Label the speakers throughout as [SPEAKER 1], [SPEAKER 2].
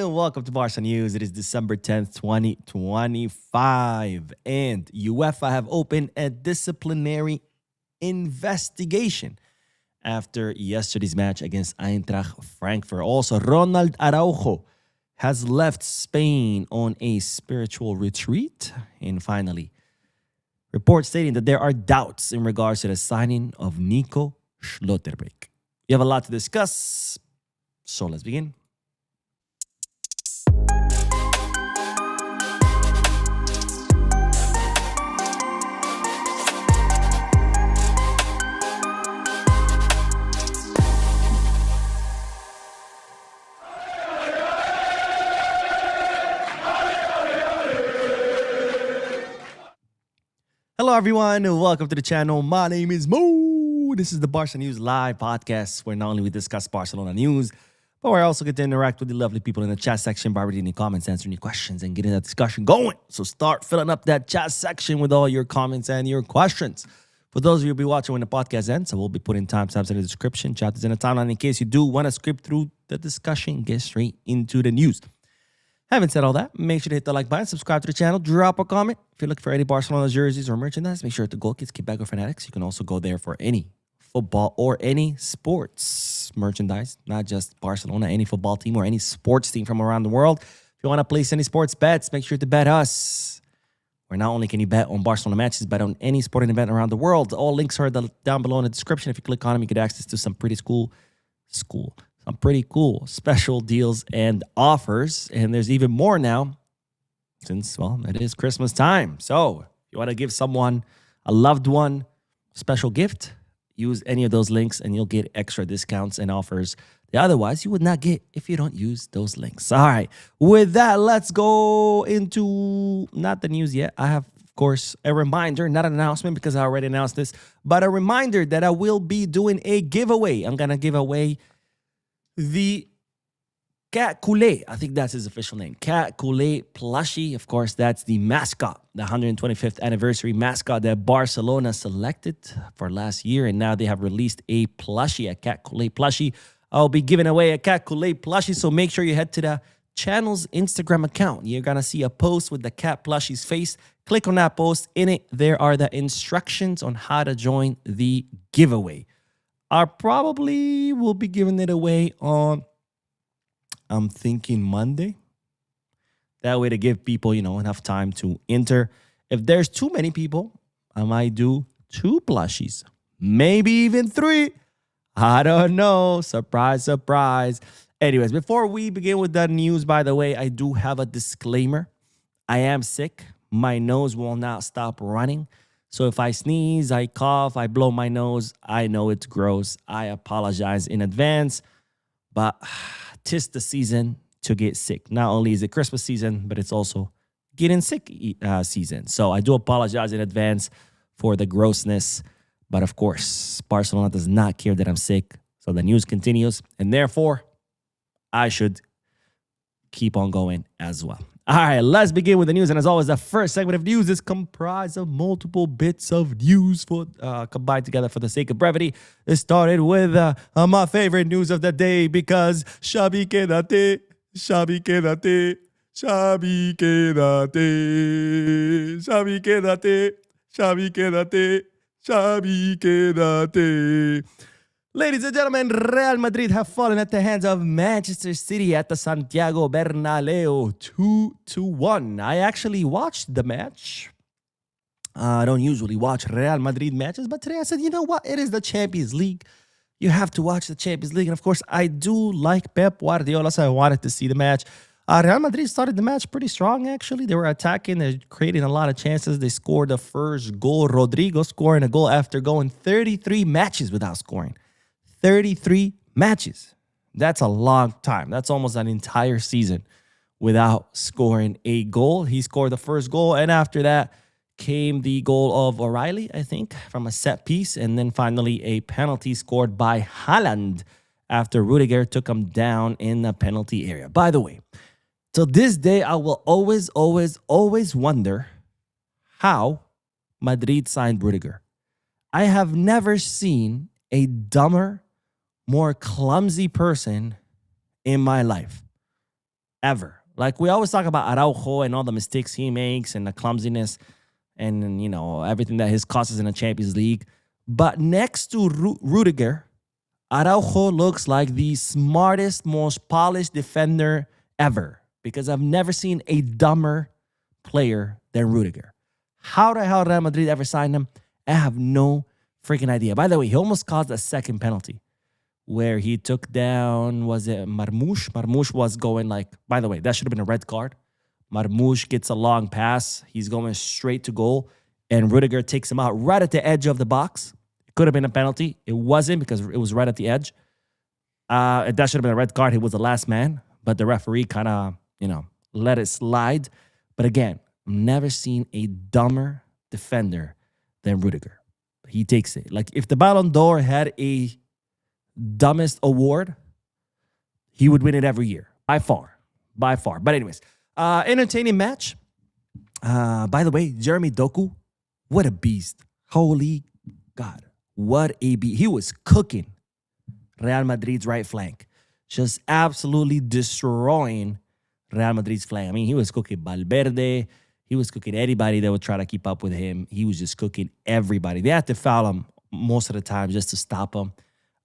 [SPEAKER 1] Welcome to Barca News. It is December 10th, 2025. And UEFA have opened a disciplinary investigation after yesterday's match against Eintracht Frankfurt. Also, Ronald Araujo has left Spain on a spiritual retreat. And finally, reports stating that there are doubts in regards to the signing of Nico Schlotterbeck. We have a lot to discuss, so let's begin. Hello, everyone, and welcome to the channel. My name is Mo. This is the Barca News Live podcast, where not only we discuss Barcelona news, but we also get to interact with the lovely people in the chat section by reading the comments, answering your questions, and getting that discussion going. So start filling up that chat section with all your comments and your questions. For those of you who will be watching when the podcast ends, I will be putting timestamps in the description, chapters in the timeline, in case you do want to skip through the discussion, get straight into the news. Having said all that, make sure to hit the like button, subscribe to the channel, drop a comment. If you're looking for any Barcelona jerseys or merchandise, make sure to Goal Kids, Kickback, or Fanatics. You can also go there for any football or any sports merchandise, not just Barcelona, any football team or any sports team from around the world. If you want to place any sports bets, make sure to bet us. Where not only can you bet on Barcelona matches, but on any sporting event around the world. All links are down below in the description. If you click on them, you get access to some pretty cool special deals and offers. And there's even more now since, well, it is Christmas time. So if you want to give someone, a loved one, a special gift, use any of those links and you'll get extra discounts and offers that otherwise you would not get if you don't use those links. All right. With that, let's go into not the news yet. I have, of course, a reminder, not an announcement because I already announced this, but a reminder that I will be doing a giveaway. I'm going to give away the Cat Kool-Aid, I think that's his official name, Cat Kool-Aid plushie. Of course, that's the mascot, the 125th anniversary mascot that Barcelona selected for last year. And now they have released a plushie, a Cat Kool-Aid plushie. I'll be giving away a Cat Kool-Aid plushie, so make sure you head to the channel's Instagram account. You're going to see a post with the cat plushie's face. Click on that post. In it, there are the instructions on how to join the giveaway. I probably will be giving it away on, I'm thinking Monday. That way to give people, enough time to enter. If there's too many people, I might do 2 plushies. Maybe even 3. I don't know. Surprise, surprise. Anyways, before we begin with the news, by the way, I do have a disclaimer. I am sick. My nose will not stop running. So if I sneeze, I cough, I blow my nose, I know it's gross. I apologize in advance, but 'tis the season to get sick. Not only is it Christmas season, but it's also getting sick season. So I do apologize in advance for the grossness. But of course, Barcelona does not care that I'm sick. So the news continues. And therefore, I should keep on going as well. All right, let's begin with the news. And as always, the first segment of news is comprised of multiple bits of news combined together for the sake of brevity. It started with my favorite news of the day because Xavi quédate, Xavi quédate, Xavi quédate, Xavi quédate, Xavi quédate, Xavi quédate. Ladies and gentlemen, Real Madrid have fallen at the hands of Manchester City at the Santiago Bernabeu 2-1. I actually watched the match. I don't usually watch Real Madrid matches, but today I said, you know what? It is the Champions League. You have to watch the Champions League. And of course, I do like Pep Guardiola, so I wanted to see the match. Real Madrid started the match pretty strong, actually. They were attacking. They're creating a lot of chances. They scored the first goal. Rodrigo scoring a goal after going 33 matches without scoring. 33 matches. That's a long time. That's almost an entire season without scoring a goal. He scored the first goal, and after that came the goal of O'Reilly, I think, from a set piece, and then finally a penalty scored by Haaland after Rudiger took him down in the penalty area. By the way, till this day, I will always wonder how Madrid signed Rudiger. I have never seen a dumber, more clumsy person in my life. ever. Like we always talk about Araujo and all the mistakes he makes and the clumsiness and, everything that his causes in the Champions League. But next to Rudiger, Araujo looks like the smartest, most polished defender ever because I've never seen a dumber player than Rudiger. How the hell Real Madrid ever signed him? I have no freaking idea. By the way, he almost caused a second penalty where he took down, was it Marmoush? Marmoush was going by the way, that should have been a red card. Marmoush gets a long pass. He's going straight to goal, and Rudiger takes him out right at the edge of the box. It could have been a penalty. It wasn't because it was right at the edge. That should have been a red card. He was the last man, but the referee kind of, let it slide. But again, I've never seen a dumber defender than Rudiger. He takes it. Like if the Ballon d'Or had a dumbest award, he would win it every year. By far. But anyways, entertaining match. By the way, Jeremy Doku, what a beast. Holy God. What a beast. He was cooking Real Madrid's right flank. Just absolutely destroying Real Madrid's flank. I mean, he was cooking Valverde. He was cooking anybody that would try to keep up with him. He was just cooking everybody. They had to foul him most of the time just to stop him.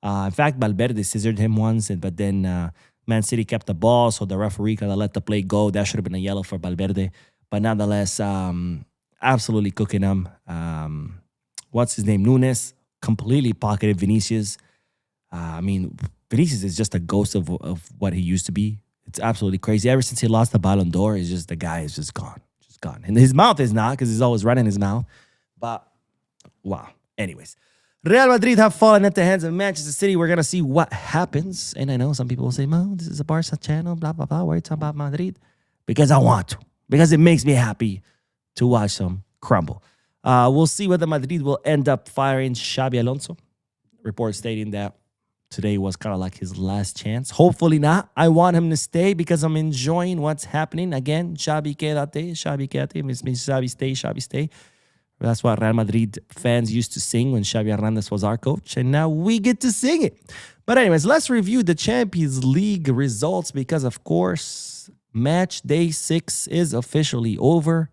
[SPEAKER 1] In fact, Valverde scissored him once, but then Man City kept the ball, so the referee kind of let the play go. That should have been a yellow for Valverde. But nonetheless, absolutely cooking him. What's his name? Nunes completely pocketed Vinicius. I mean, Vinicius is just a ghost of what he used to be. It's absolutely crazy. Ever since he lost the Ballon d'Or, it's just the guy is just gone. Just gone. And his mouth is not because he's always running his mouth. But, wow. Anyways. Real Madrid have fallen at the hands of Manchester City. We're going to see what happens. And I know some people will say, Mo, this is a Barca channel, blah, blah, blah. Why are you talking about Madrid? Because I want to. Because it makes me happy to watch them crumble. We'll see whether Madrid will end up firing Xabi Alonso. Reports stating that today was kind of like his last chance. Hopefully not. I want him to stay because I'm enjoying what's happening. Again, Xabi quédate, Xabi quédate. Means Xabi stay, Xabi stay. That's what Real Madrid fans used to sing when Xavi Hernandez was our coach, and now we get to sing it. But anyways, let's review the Champions League results because, of course, match day 6 is officially over.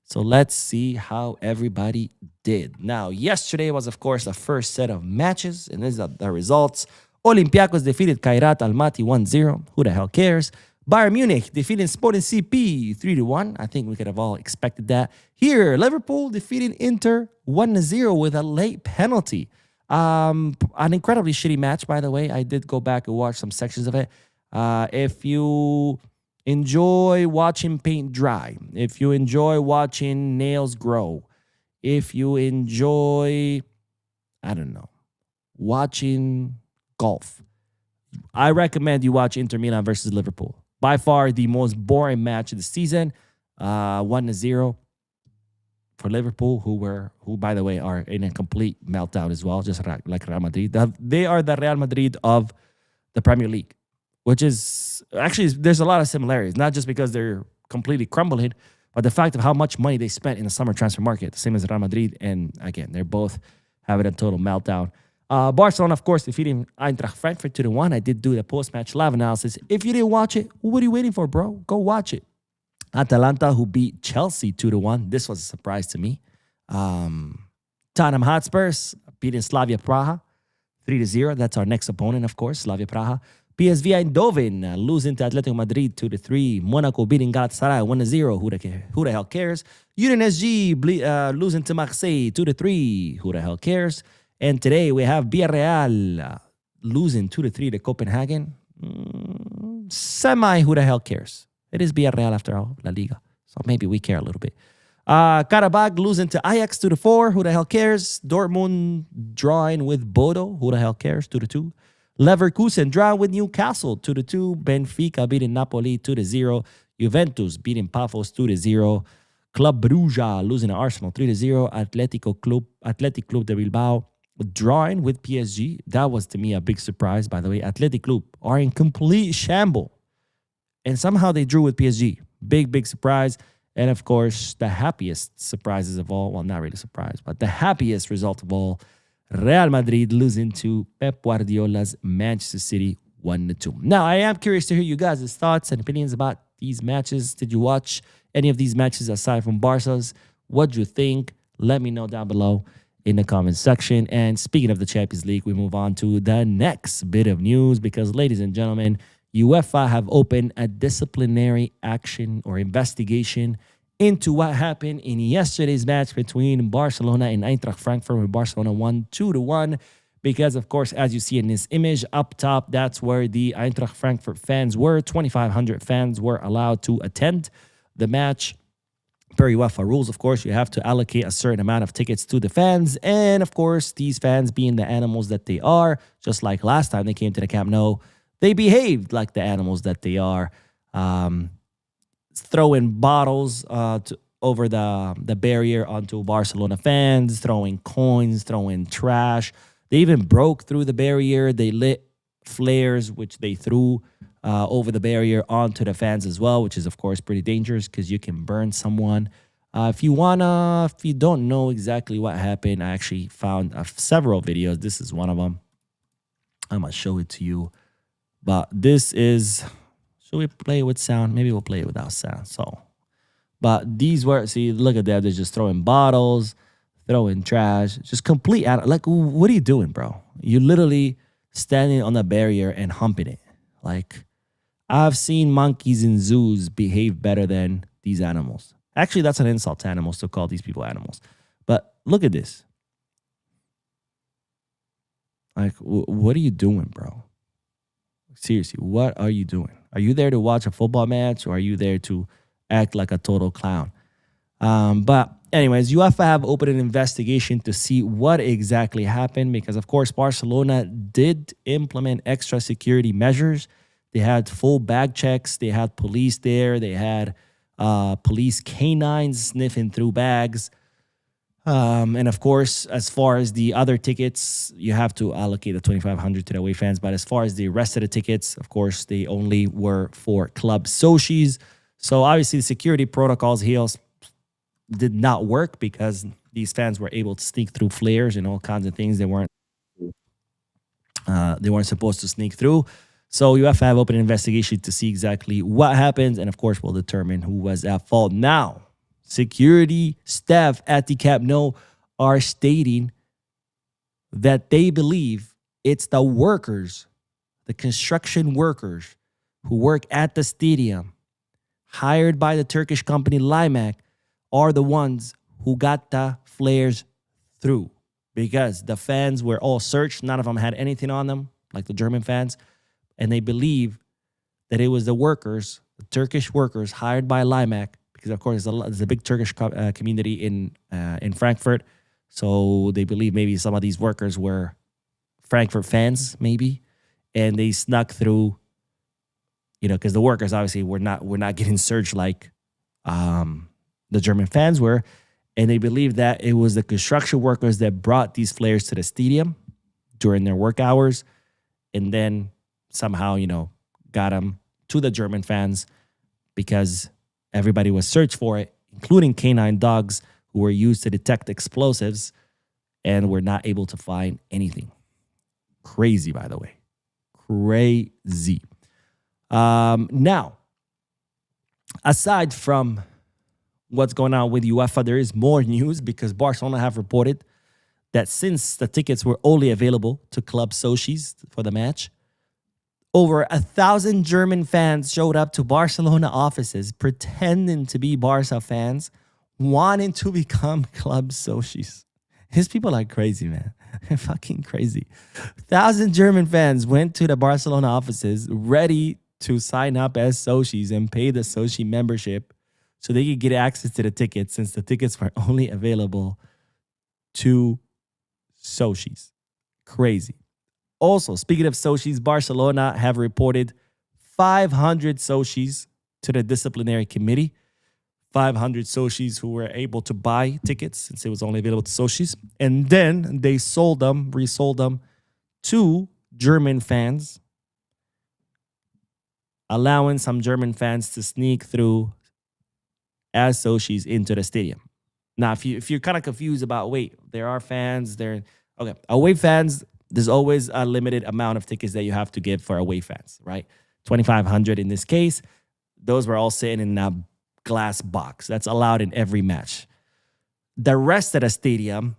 [SPEAKER 1] So let's see how everybody did. Now, yesterday was, of course, the first set of matches, and these are the results. Olympiacos defeated Kairat Almaty 1-0. Who the hell cares? Bayern Munich defeating Sporting CP 3-1. I think we could have all expected that. Here, Liverpool defeating Inter 1-0 with a late penalty. An incredibly shitty match, by the way. I did go back and watch some sections of it. If you enjoy watching paint dry, if you enjoy watching nails grow, if you enjoy, I don't know, watching golf, I recommend you watch Inter Milan versus Liverpool. By far the most boring match of the season. 1-0 for Liverpool, who by the way are in a complete meltdown as well, just like Real Madrid. They are the Real Madrid of the Premier League, which is actually, there's a lot of similarities, not just because they're completely crumbling, but the fact of how much money they spent in the summer transfer market, the same as Real Madrid. And again, they're both having a total meltdown. Barcelona, of course, defeating Eintracht Frankfurt 2-1. I did do the post-match live analysis. If you didn't watch it, what are you waiting for, bro? Go watch it. Atalanta, who beat Chelsea 2-1. This was a surprise to me. Tottenham Hotspurs beating Slavia Praha 3-0. That's our next opponent, of course, Slavia Praha. PSV Eindhoven losing to Atletico Madrid 2-3. Monaco beating Galatasaray 1-0. Who the hell cares? UNSG losing to Marseille 2-3. Who the hell cares? And today we have Villarreal losing 2-3 to Copenhagen. Who the hell cares? It is Villarreal after all, La Liga. So maybe we care a little bit. Karabakh losing to Ajax 2-4. Who the hell cares? Dortmund drawing with Bodo. Who the hell cares? 2-2. Leverkusen drawing with Newcastle 2-2. Benfica beating Napoli 2-0. Juventus beating Pafos 2-0. Club Brugge losing to Arsenal 3-0. Athletic Club de Bilbao drawing with PSG. That was, to me, a big surprise, by the way. Athletic Club are in complete shamble. And somehow they drew with PSG. Big surprise. And, of course, the happiest surprises of all. Well, not really surprise, but the happiest result of all. Real Madrid losing to Pep Guardiola's Manchester City 1-2. Now, I am curious to hear you guys' thoughts and opinions about these matches. Did you watch any of these matches aside from Barca's? What do you think? Let me know down below in the comment section. And speaking of the Champions League, we move on to the next bit of news because, ladies and gentlemen, UEFA have opened a disciplinary action or investigation into what happened in yesterday's match between Barcelona and Eintracht Frankfurt, where Barcelona won 2-1. Because, of course, as you see in this image up top, that's where the Eintracht Frankfurt fans were. 2,500 fans were allowed to attend the match. Per UEFA rules, of course, you have to allocate a certain amount of tickets to the fans. And, of course, these fans being the animals that they are, just like last time they came to the Camp Nou, they behaved like the animals that they are, throwing bottles over the barrier onto Barcelona fans, throwing coins, throwing trash. They even broke through the barrier. They lit flares, which they threw over the barrier onto the fans as well, which is, of course, pretty dangerous because you can burn someone. If you don't know exactly what happened, I actually found several videos. This is one of them. I'm going to show it to you. But this is, should we play it with sound? Maybe we'll play it without sound. But these were, see, look at that. They're just throwing bottles, throwing trash, just complete. Like, what are you doing, bro? You're literally standing on the barrier and humping it. Like, I've seen monkeys in zoos behave better than these animals. Actually, that's an insult to animals to call these people animals. But look at this. Like, what are you doing, bro? Seriously, what are you doing? Are you there to watch a football match, or are you there to act like a total clown? But anyways, UEFA have opened an investigation to see what exactly happened because, of course, Barcelona did implement extra security measures. They had full bag checks. They had police there. They had police canines sniffing through bags. And, of course, as far as the other tickets, you have to allocate the 2,500 to the away fans. But as far as the rest of the tickets, of course, they only were for club socios. So, obviously, the security protocols here did not work because these fans were able to sneak through flares and all kinds of things they weren't supposed to sneak through. So UEFA have opened an investigation to see exactly what happened, and of course we'll determine who was at fault. Now, security staff at the Camp Nou are stating that they believe it's the workers, the construction workers who work at the stadium, hired by the Turkish company Limac, are the ones who got the flares through because the fans were all searched. None of them had anything on them, like the German fans. And they believe that it was the workers, the Turkish workers hired by Limac, because, of course, there's a big Turkish community in Frankfurt. So they believe maybe some of these workers were Frankfurt fans, maybe. And they snuck through, because the workers obviously were not getting searched like the German fans were, and they believe that it was the construction workers that brought these flares to the stadium during their work hours, and then somehow, got them to the German fans because everybody was searched for it, including canine dogs who were used to detect explosives, and were not able to find anything. Crazy, by the way. Crazy. Now, aside from what's going on with UEFA, there is more news because Barcelona have reported that since the tickets were only available to club socios for the match, over 1,000 German fans showed up to Barcelona offices pretending to be Barca fans, wanting to become club socios. These people are crazy, man. They're fucking crazy. 1,000 German fans went to the Barcelona offices ready to sign up as socios and pay the soci membership so they could get access to the tickets, since the tickets were only available to socios. Crazy. Also, speaking of socios, Barcelona have reported 500 socios to the disciplinary committee. 500 socios who were able to buy tickets since it was only available to socios. And then they resold them to German fans, allowing some German fans to sneak through as socios into the stadium. Now, if you're kind of confused about, wait, there are fans, okay, away fans, there's always a limited amount of tickets that you have to give for away fans, right? 2,500 in this case. Those were all sitting in a glass box. That's allowed in every match. The rest of the stadium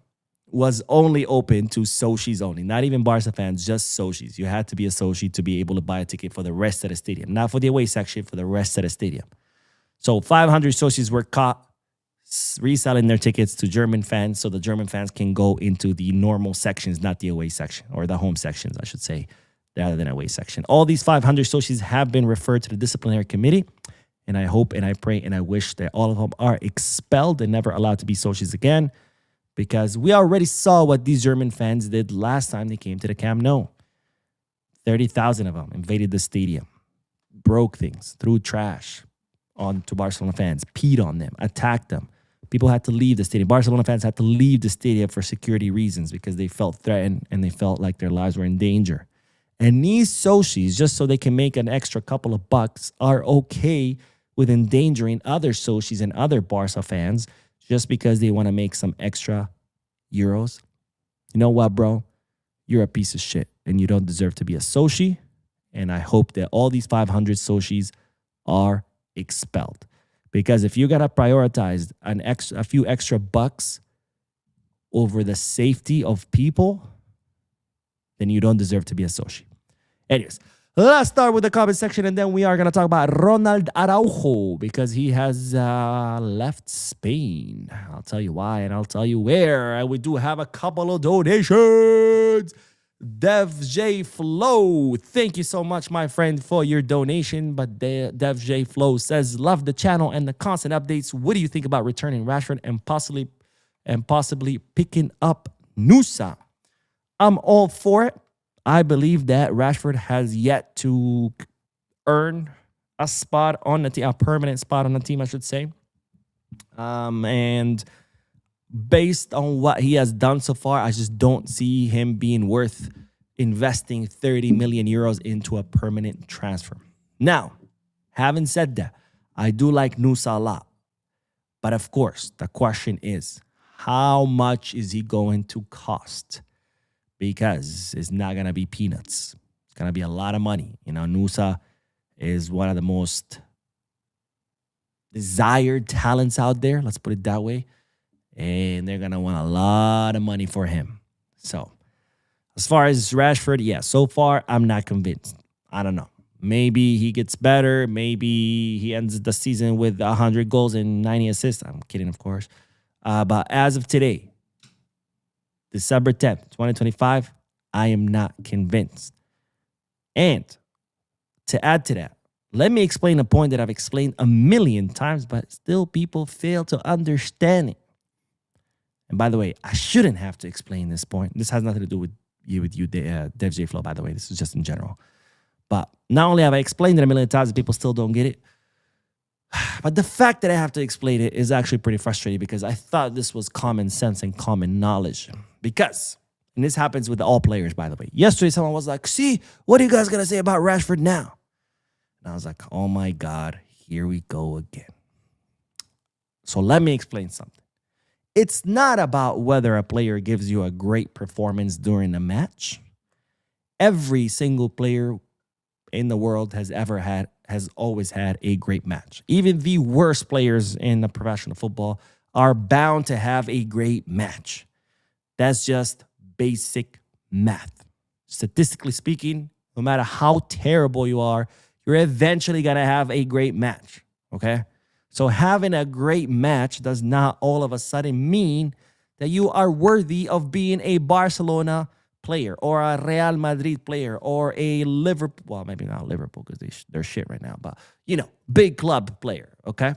[SPEAKER 1] was only open to Sochis only, not even Barca fans, just Sochis. You had to be a Sochi to be able to buy a ticket for the rest of the stadium, not for the away section, for the rest of the stadium. So 500 Sochis were caught reselling their tickets to German fans, so the German fans can go into the normal sections, not the away section, or the home sections, I should say, rather than away section. All these 500 Sochis have been referred to the disciplinary committee, and I hope and I pray and I wish that all of them are expelled and never allowed to be Sochis again, because we already saw what these German fans did last time they came to the Camp Nou. 30,000 of them invaded the stadium, broke things, threw trash onto Barcelona fans, peed on them, attacked them. People had to leave the stadium. Barcelona fans had to leave the stadium for security reasons because they felt threatened and they felt like their lives were in danger. And these Sochis, just so they can make an extra couple of bucks, are okay with endangering other Sochis and other Barca fans just because they want to make some extra euros. You know what, bro? You're a piece of shit and you don't deserve to be a Sochi. And I hope that all these 500 Sochis are expelled. Because if you're going to prioritize a few extra bucks over the safety of people, then you don't deserve to be a Sochi. Anyways, let's start with the comment section, and then we are going to talk about Ronald Araujo because he has left Spain. I'll tell you why, and I'll tell you where. And we do have a couple of donations. Dev J Flow, thank you so much, my friend, for your donation. But Dev J Flow says, love the channel and the constant updates. What do you think about returning Rashford and possibly picking up Nusa? I'm all for it. I believe that Rashford has yet to earn a spot on the team, a permanent spot on the team, I should say. And based on what he has done so far, I just don't see him being worth investing 30 million euros into a permanent transfer. Now, having said that, I do like Nusa a lot. But of course, the question is, how much is he going to cost? Because it's not going to be peanuts. It's going to be a lot of money. You know, Nusa is one of the most desired talents out there. Let's put it that way. And they're going to want a lot of money for him. So, as far as Rashford, yeah, so far, I'm not convinced. I don't know. Maybe he gets better. Maybe he ends the season with 100 goals and 90 assists. I'm kidding, of course. But as of today, December 10th, 2025, I am not convinced. And to add to that, let me explain a point that I've explained a million times, but still people fail to understand it. And by the way, I shouldn't have to explain this point. This has nothing to do with you, Dev J Flow, by the way. This is just in general. But not only have I explained it a million times, people still don't get it. But the fact that I have to explain it is actually pretty frustrating because I thought this was common sense and common knowledge. Because, and this happens with all players, by the way. Yesterday, someone was like, see, what are you guys going to say about Rashford now? And I was like, oh my God, here we go again. So let me explain something. It's not about whether a player gives you a great performance during a match. Every single player in the world has always had a great match. Even the worst players in the professional football are bound to have a great match. That's just basic math. Statistically speaking, no matter how terrible you are, you're eventually going to have a great match, okay? So having a great match does not all of a sudden mean that you are worthy of being a Barcelona player or a Real Madrid player or a Liverpool, well, maybe not Liverpool because they're shit right now, but, you know, big club player, okay?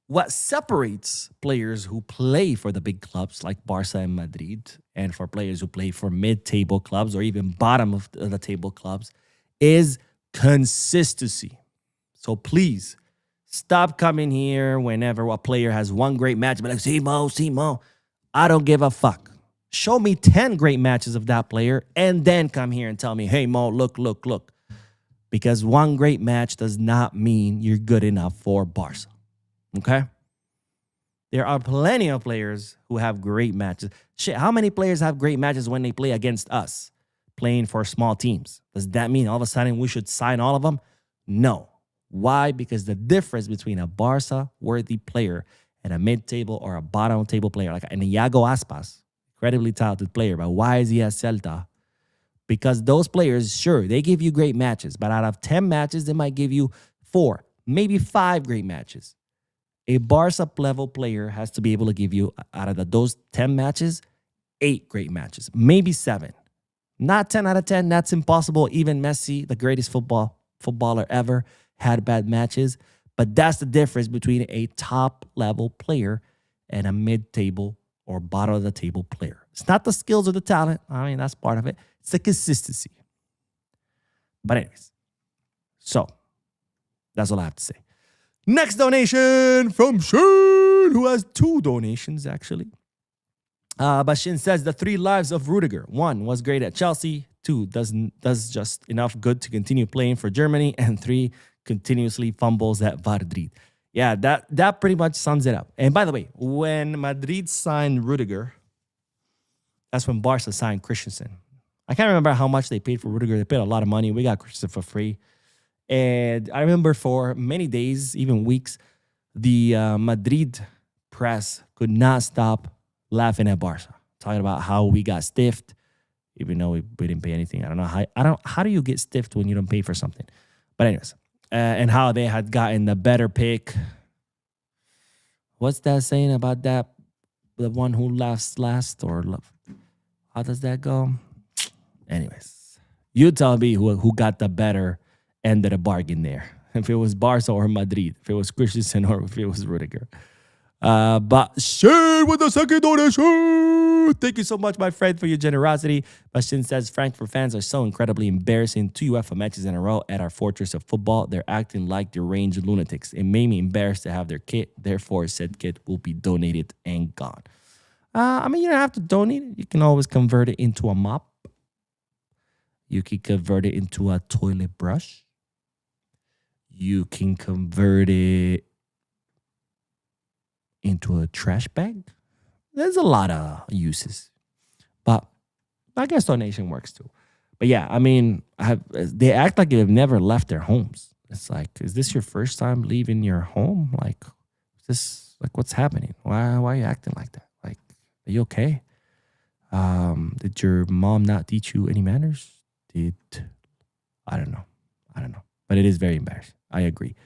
[SPEAKER 1] What separates players who play for the big clubs like Barca and Madrid and for players who play for mid-table clubs or even bottom of the table clubs is consistency. So please, stop coming here whenever a player has one great match. But like, see Mo, I don't give a fuck. Show me 10 great matches of that player and then come here and tell me, hey, Mo, look. Because one great match does not mean you're good enough for Barca. Okay? There are plenty of players who have great matches. Shit, how many players have great matches when they play against us, playing for small teams? Does that mean all of a sudden we should sign all of them? No. Why? Because the difference between a Barca-worthy player and a mid-table or a bottom-table player, like an Iago Aspas, incredibly talented player, but why is he at Celta? Because those players, sure, they give you great matches, but out of 10 matches, they might give you 4, maybe 5 great matches. A Barca level player has to be able to give you, out of those 10 matches, 8 great matches, maybe 7. Not 10 out of 10. That's impossible. Even Messi, the greatest footballer ever, had bad matches. But that's the difference between a top level player and a mid-table or bottom of the table player. It's not the skills or the talent. I mean, that's part of it. It's the consistency. But anyways, so that's all I have to say. Next donation from Shane, who has 2 donations, actually. But Shin says the 3 lives of Rudiger. 1 was great at Chelsea. 2 does just enough good to continue playing for Germany. And 3 continuously fumbles at Madrid. Yeah, that pretty much sums it up. And by the way, when Madrid signed Rudiger, that's when Barca signed Christensen. I can't remember how much they paid for Rudiger. They paid a lot of money. We got Christensen for free. And I remember for many days, even weeks, the Madrid press could not stop laughing at Barca, talking about how we got stiffed, even though we didn't pay anything. I don't know how do you get stiffed when you don't pay for something? But anyways, and how they had gotten the better pick. What's that saying about that? The one who laughs last, or how does that go? Anyways, you tell me who got the better end of the bargain there. If it was Barca or Madrid, if it was Christensen or if it was Rudiger. But Shane with the second donation. Thank you so much, my friend, for your generosity. Bashin says Frankfurt fans are so incredibly embarrassing. 2 UEFA matches in a row at our fortress of football. They're acting like deranged lunatics. It made me embarrassed to have their kit. Therefore, said kit will be donated and gone. I mean, you don't have to donate it. You can always convert it into a mop. You can convert it into a toilet brush. You can convert it into a trash bag. There's a lot of uses, but I guess donation works too. But yeah, I mean, they act like they've never left their homes. It's like, is this your first time leaving your home? Like, is this like what's happening? Why are you acting like that? Like, are you okay? Did your mom not teach you any manners? I don't know, but it is very embarrassing. I agree.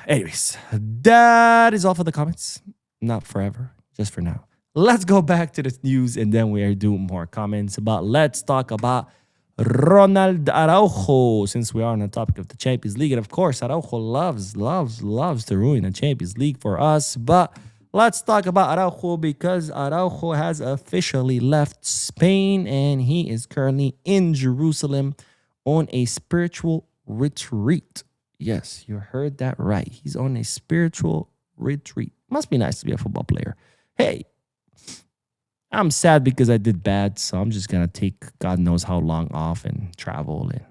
[SPEAKER 1] Anyways, that is all for the comments. Not forever, just for now. Let's go back to the news and then we are doing more comments. But let's talk about Ronald Araujo, since we are on the topic of the Champions League. And of course, Araujo loves to ruin the Champions League for us. But let's talk about Araujo because Araujo has officially left Spain and he is currently in Jerusalem on a spiritual retreat. Yes, you heard that right. He's on a spiritual retreat. Must be nice to be a football player. Hey, I'm sad because I did bad, so I'm just going to take God knows how long off and travel. And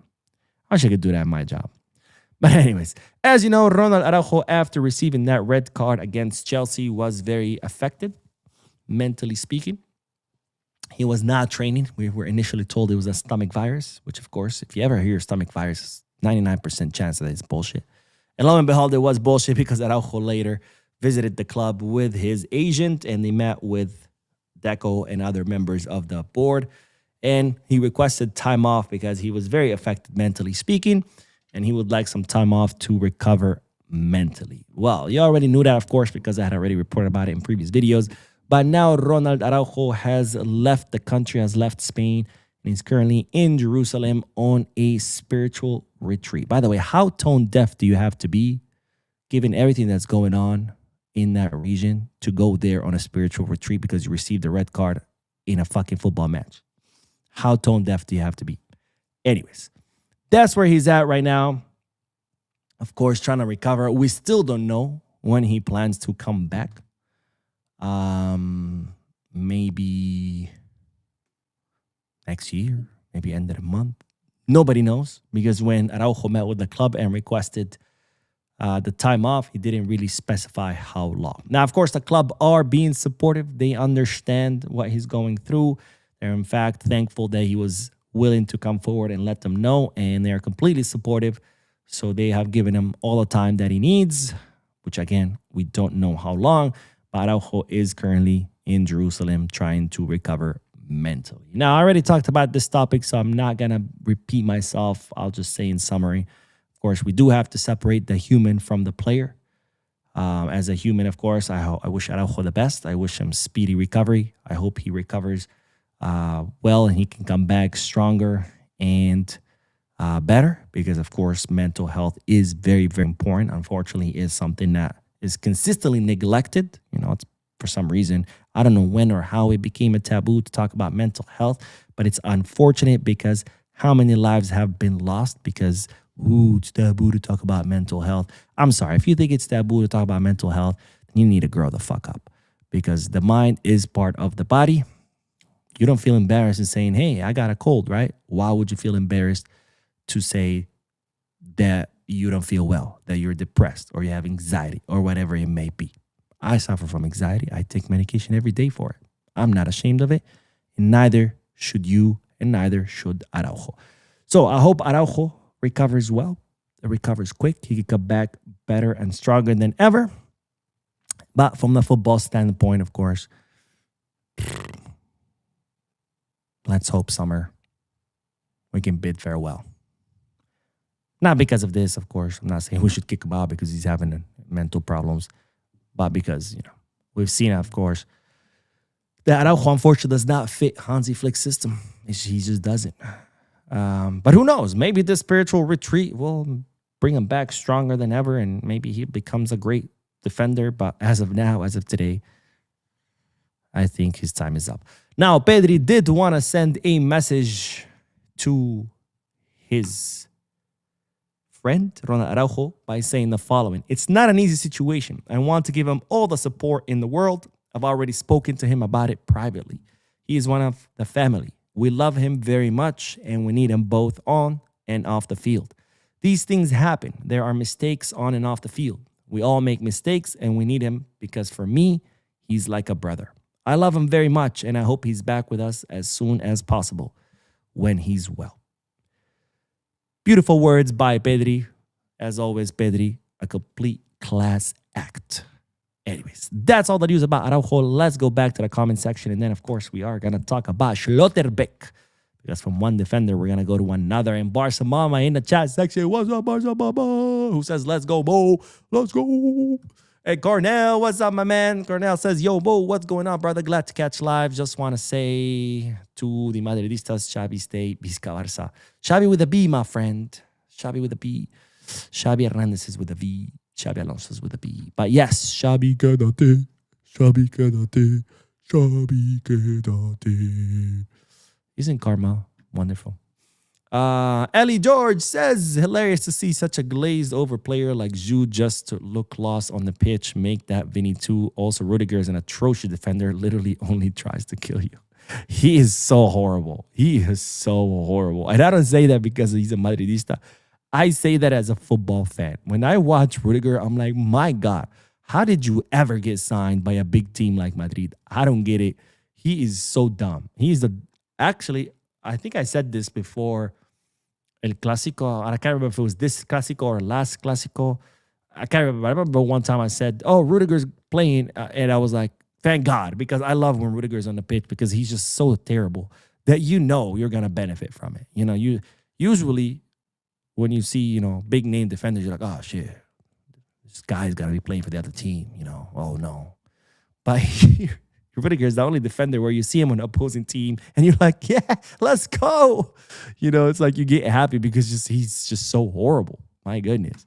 [SPEAKER 1] I wish I could do that in my job. But anyways, as you know, Ronald Araujo, after receiving that red card against Chelsea, was very affected, mentally speaking. He was not training. We were initially told it was a stomach virus, which, of course, if you ever hear stomach virus, 99% chance that it's bullshit. And lo and behold, it was bullshit because Araujo later visited the club with his agent and they met with Deco and other members of the board. And he requested time off because he was very affected mentally speaking and he would like some time off to recover mentally. Well, you already knew that, of course, because I had already reported about it in previous videos. But now Ronald Araujo has left the country, has left Spain, and he's currently in Jerusalem on a spiritual retreat. By the way, how tone deaf do you have to be, given everything that's going on in that region, to go there on a spiritual retreat because you received a red card in a fucking football match? How tone deaf do you have to be? Anyways, that's where he's at right now. Of course, trying to recover. We still don't know when he plans to come back. Maybe next year, maybe end of the month. Nobody knows because when Araujo met with the club and requested the time off. He didn't really specify how long. Now, of course, the club are being supportive. They understand what he's going through. They're, in fact, thankful that he was willing to come forward and let them know, and they are completely supportive. So they have given him all the time that he needs, which, again, we don't know how long. But Araujo is currently in Jerusalem trying to recover mentally. Now, I already talked about this topic, so I'm not going to repeat myself. I'll just say in summary, of course, we do have to separate the human from the player. As a human, of course, I wish Araujo the best. I wish him speedy recovery. I hope he recovers well and he can come back stronger and better, because, of course, mental health is very, very important. Unfortunately, is something that is consistently neglected. It's for some reason, I don't know when or how it became a taboo to talk about mental health, but it's unfortunate because how many lives have been lost because, it's taboo to talk about mental health. I'm sorry. If you think it's taboo to talk about mental health, then you need to grow the fuck up, because the mind is part of the body. You don't feel embarrassed in saying, hey, I got a cold, right? Why would you feel embarrassed to say that you don't feel well, that you're depressed or you have anxiety or whatever it may be? I suffer from anxiety. I take medication every day for it. I'm not ashamed of it, and neither should you, and neither should Araujo. So I hope Araujo recovers well, recovers quick. He can come back better and stronger than ever. But from the football standpoint, of course, let's hope summer we can bid farewell. Not because of this, of course. I'm not saying we should kick him out because he's having mental problems, but because, we've seen, of course, that Araujo, unfortunately, does not fit Hansi Flick's system. He just doesn't. But who knows? Maybe this spiritual retreat will bring him back stronger than ever, and maybe he becomes a great defender. But as of now, as of today, I think his time is up. Now, Pedri did want to send a message to his friend, Ronald Araujo, by saying the following. It's not an easy situation. I want to give him all the support in the world. I've already spoken to him about it privately. He is one of the family. We love him very much, and we need him both on and off the field. These things happen. There are mistakes on and off the field. We all make mistakes, and we need him because for me, he's like a brother. I love him very much, and I hope he's back with us as soon as possible when he's well. Beautiful words by Pedri. As always, Pedri, a complete class act. Anyways, that's all the news about Araujo. Let's go back to the comment section. And then, of course, we are going to talk about Schlotterbeck. Because from one defender, we're going to go to another. And Barca Mama in the chat section. What's up, Barca Mama? Who says, let's go, Bo. Let's go. Hey, Cornell, what's up, my man? Cornell says, yo, Bo, what's going on, brother? Glad to catch live. Just want to say to the Madridistas, Xavi, stay Vizca Barca. Xavi with a B, my friend. Xavi with a B. Xavi Hernandez is with a V. Xabi Alonso is with a B. But yes, Xavi quédate. Xavi quédate. Xavi quédate. Isn't karma wonderful? Ellie George says, hilarious to see such a glazed over player like Jude just to look lost on the pitch. Make that Vinny too. Also, Rudiger is an atrocious defender. Literally only tries to kill you. He is so horrible. He is so horrible. And I don't say that because he's a Madridista. I say that as a football fan. When I watch Rudiger, I'm like, my God, how did you ever get signed by a big team like Madrid? I don't get it. He is so dumb. Actually, I think I said this before. El Clásico, I can't remember if it was this Clásico or last Clásico. I can't remember. I remember one time I said, oh, Rudiger's playing. And I was like, thank God, because I love when Rudiger's on the pitch because he's just so terrible that you're going to benefit from it. You usually when you see, big name defenders, you're like, oh, shit, this guy's got to be playing for the other team, oh, no. But Rudiger is the only defender where you see him on the opposing team and you're like, yeah, let's go. It's like you get happy because he's just so horrible. My goodness.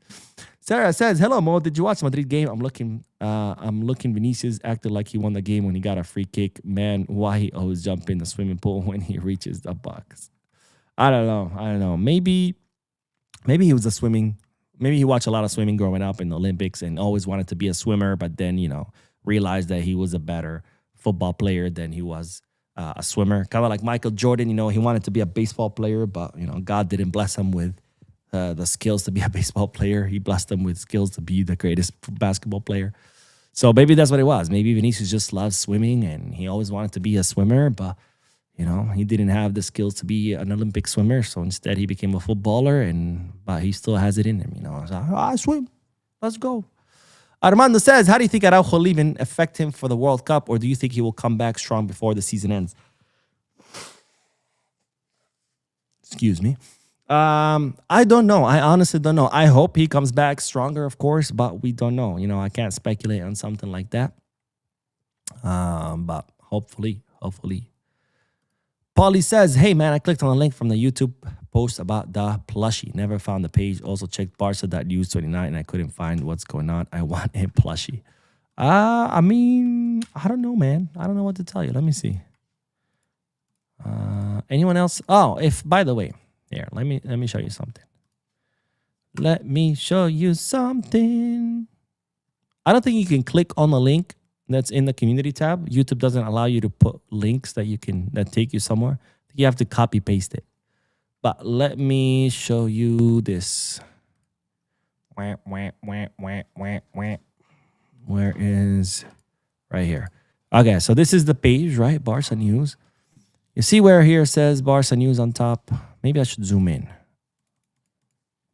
[SPEAKER 1] Sarah says, hello, Mo. Did you watch Madrid game? I'm looking Vinicius acted like he won the game when he got a free kick. Man, why he always jump in the swimming pool when he reaches the box? I don't know. Maybe he was maybe he watched a lot of swimming growing up in the Olympics and always wanted to be a swimmer, but then, realized that he was a better football player than he was a swimmer. Kind of like Michael Jordan, he wanted to be a baseball player, but, God didn't bless him with the skills to be a baseball player. He blessed him with skills to be the greatest basketball player. So maybe that's what it was. Maybe Vinicius just loves swimming and he always wanted to be a swimmer, but he didn't have the skills to be an Olympic swimmer. So instead he became a footballer, but he still has it in him. So, I swim. Let's go. Armando says, how do you think Araujo leaving affect him for the World Cup, or do you think he will come back strong before the season ends? Excuse me. I don't know. I honestly don't know. I hope he comes back stronger, of course, but we don't know. I can't speculate on something like that. But hopefully. Paulie says, hey, man, I clicked on the link from the YouTube post about the plushie. Never found the page. Also checked Barca.news29 and I couldn't find what's going on. I want a plushie. I don't know, man. I don't know what to tell you. Let me see. Anyone else? Oh, by the way, here, let me show you something. Let me show you something. I don't think you can click on the link that's in the community tab. YouTube doesn't allow you to put links that take you somewhere. You have to copy paste it. But let me show you this. Where is right here? Okay, so this is the page, right? Barca News. You see where here says Barca News on top? Maybe I should zoom in.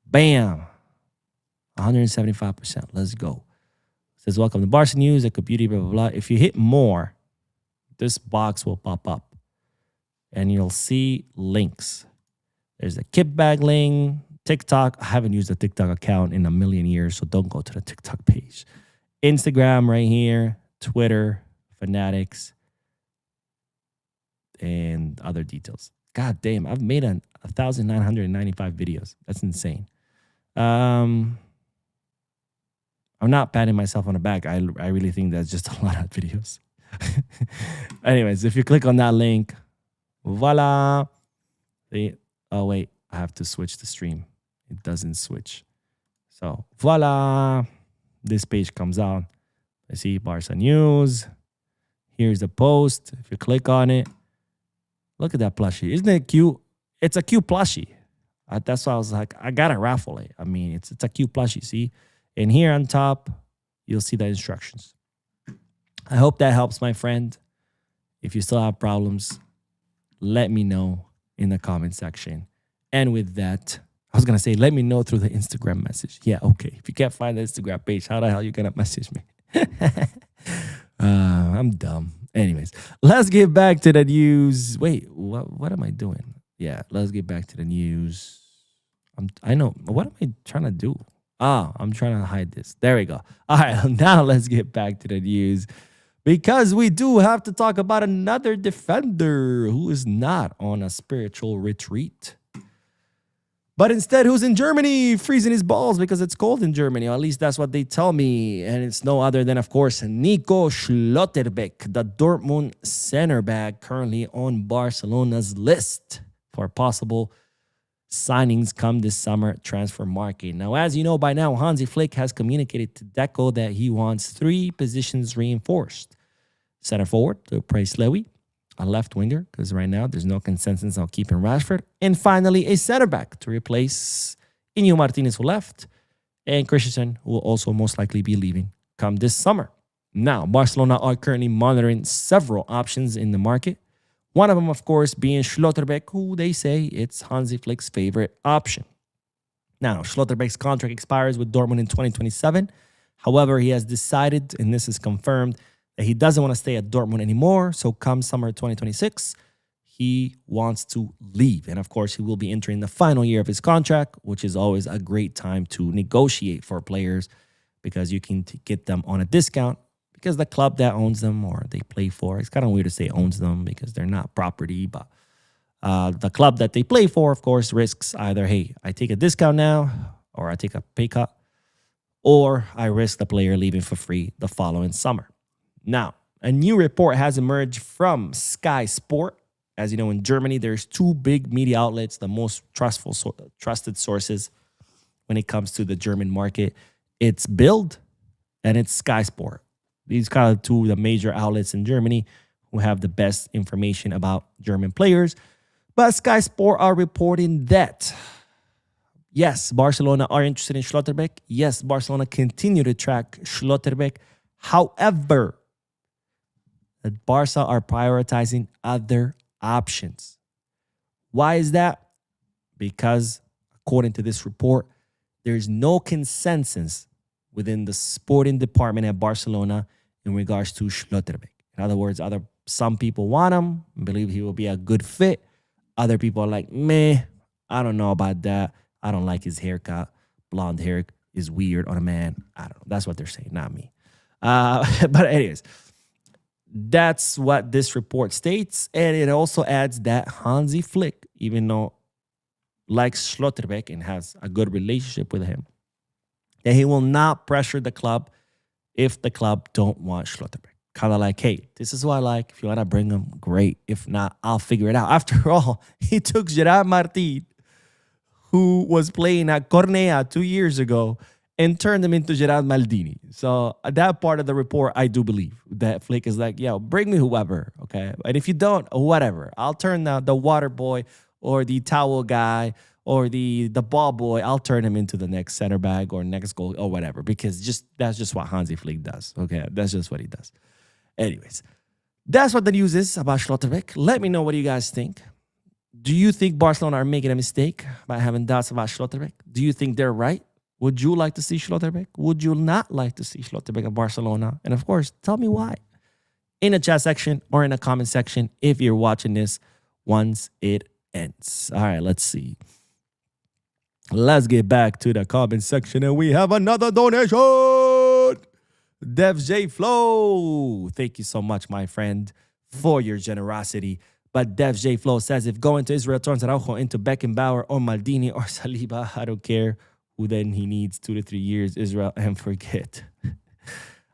[SPEAKER 1] Bam. 175%. Let's go. Says, welcome to Barca News, Eco Beauty, blah, blah, blah. If you hit more, this box will pop up. And you'll see links. There's a kit bag link, TikTok. I haven't used a TikTok account in a million years, so don't go to the TikTok page. Instagram right here, Twitter, Fanatics, and other details. God damn, I've made 1,995 videos. That's insane. I'm not patting myself on the back. I really think that's just a lot of videos. Anyways, if you click on that link, voila. Oh, wait. I have to switch the stream. It doesn't switch. So, voila. This page comes out. I see Barca News. Here's the post. If you click on it, look at that plushie. Isn't it cute? It's a cute plushie. That's why I was like, I got to raffle it. I mean, it's a cute plushie, see? And here on top, you'll see the instructions. I hope that helps, my friend. If you still have problems, let me know in the comment section. And with that, I was going to say, let me know through the Instagram message. Yeah, okay. If you can't find the Instagram page, how the hell are you going to message me? I'm dumb. Anyways, let's get back to the news. Wait, what am I doing? Yeah, let's get back to the news. I know. What am I trying to do? I'm trying to hide this. There we go. All right, now let's get back to the news because we do have to talk about another defender who is not on a spiritual retreat, but instead who's in Germany freezing his balls because it's cold in Germany. Or at least that's what they tell me. And it's no other than, of course, Nico Schlotterbeck, the Dortmund center back currently on Barcelona's list for possible signings come this summer transfer market. Now, as you know by now, Hansi Flick has communicated to Deco that he wants 3 positions reinforced. Center forward to replace Lewy, a left winger, because right now there's no consensus on keeping Rashford, and finally a center back to replace Inigo Martinez, who left, and Christensen, who will also most likely be leaving come this summer. Now, Barcelona are currently monitoring several options in the market. One of them, of course, being Schlotterbeck, who they say it's Hansi Flick's favorite option. Now, Schlotterbeck's contract expires with Dortmund in 2027. However, he has decided, and this is confirmed, that he doesn't want to stay at Dortmund anymore. So come summer 2026, he wants to leave. And of course, he will be entering the final year of his contract, which is always a great time to negotiate for players because you can get them on a discount. Because the club that owns them or they play for, it's kind of weird to say owns them because they're not property, but the club that they play for, of course, risks either, hey, I take a discount now or I take a pay cut, or I risk the player leaving for free the following summer. Now, a new report has emerged from Sky Sport. As you know, in Germany, there's 2 big media outlets, the most trusted sources when it comes to the German market. It's Bild and it's Sky Sport. These kind of 2 of the major outlets in Germany who have the best information about German players. But Sky Sport are reporting that Yes, Barcelona are interested in Schlotterbeck. Yes, Barcelona continue to track Schlotterbeck. However, the Barca are prioritizing other options. Why is that? Because according to this report, there's no consensus within the sporting department at Barcelona in regards to Schlotterbeck. In other words, some people want him, believe he will be a good fit. Other people are like, meh, I don't know about that. I don't like his haircut. Blonde hair is weird on a man. I don't know. That's what they're saying, not me. But anyways, that's what this report states. And it also adds that Hansi Flick, even though likes Schlotterbeck and has a good relationship with him, that he will not pressure the club if the club don't want Schlotterbeck. Kind of like, hey, this is what I like. If you want to bring him, great. If not, I'll figure it out. After all, he took Gerard Martin, who was playing at Cornea 2 years ago, and turned him into Gerard Maldini. So that part of the report, I do believe that Flick is like, yo, bring me whoever, okay? And if you don't, whatever. I'll turn the water boy or the towel guy or the ball boy, I'll turn him into the next center back or next goal or whatever, because that's just what Hansi Flick does, okay? That's just what he does. Anyways, that's what the news is about Schlotterbeck. Let me know what you guys think. Do you think Barcelona are making a mistake by having doubts about Schlotterbeck? Do you think they're right? Would you like to see Schlotterbeck? Would you not like to see Schlotterbeck at Barcelona? And of course, tell me why in the chat section or in the comment section if you're watching this once it ends. All right, let's see. Let's get back to the comment section, and we have another donation. Dev J Flow. Thank you so much, my friend, for your generosity. But Dev J Flow says, if going to Israel turns Araujo into Beckenbauer or Maldini or Saliba, I don't care who then he needs 2 to 3 years, Israel, and forget.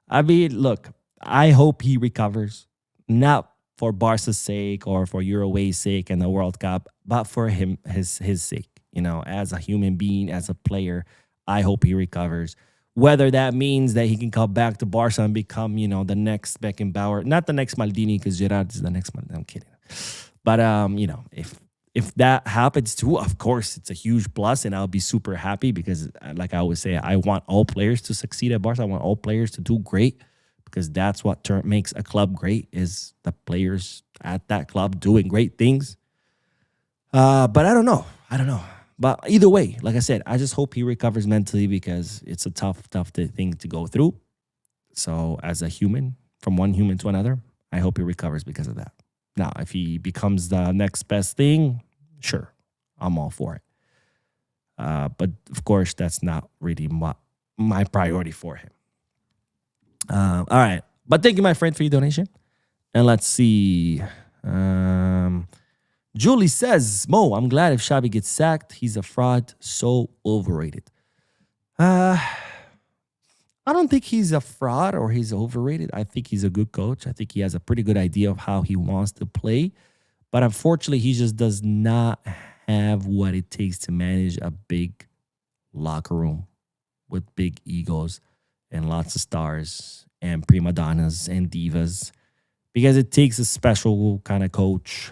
[SPEAKER 1] I mean, look, I hope he recovers, not for Barca's sake or for Uruguay's sake and the World Cup, but for his sake. You know, as a human being, as a player, I hope he recovers. Whether that means that he can come back to Barca and become, you know, the next Beckenbauer, not the next Maldini, because Gerard is the next Maldini. I'm kidding. But, you know, if that happens too, of course, it's a huge plus, and I'll be super happy because, like I always say, I want all players to succeed at Barca. I want all players to do great, because that's what makes a club great, is the players at that club doing great things. But I don't know. But either way, like I said, I just hope he recovers mentally, because it's a tough thing to go through. So as a human, from one human to another, I hope he recovers because of that. Now, if he becomes the next best thing, sure, I'm all for it. But of course, that's not really my priority for him. All right. But thank you, my friend, for your donation. And let's see. Julie says, Mo, I'm glad if Xabi gets sacked. He's a fraud. So overrated. I don't think he's a fraud or he's overrated. I think he's a good coach. I think he has a pretty good idea of how he wants to play. But unfortunately, he just does not have what it takes to manage a big locker room with big egos and lots of stars and prima donnas and divas, because it takes a special kind of coach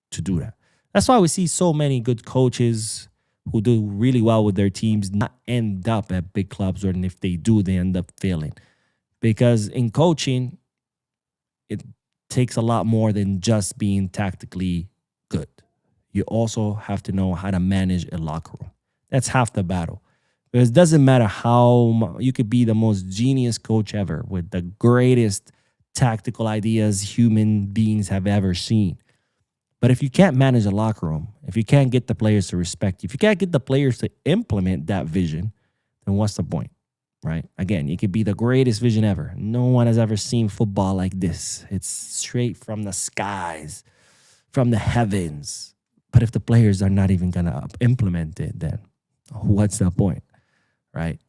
[SPEAKER 1] to do that. That's why we see so many good coaches who do really well with their teams not end up at big clubs, or if they do, they end up failing. Because in coaching, it takes a lot more than just being tactically good. You also have to know how to manage a locker room. That's half the battle. Because it doesn't matter how you could be the most genius coach ever with the greatest tactical ideas human beings have ever seen. But if you can't manage a locker room, if you can't get the players to respect you, if you can't get the players to implement that vision, then what's the point, right? Again, it could be the greatest vision ever. No one has ever seen football like this. It's straight from the skies, from the heavens. But if the players are not even going to implement it, then what's the point, right?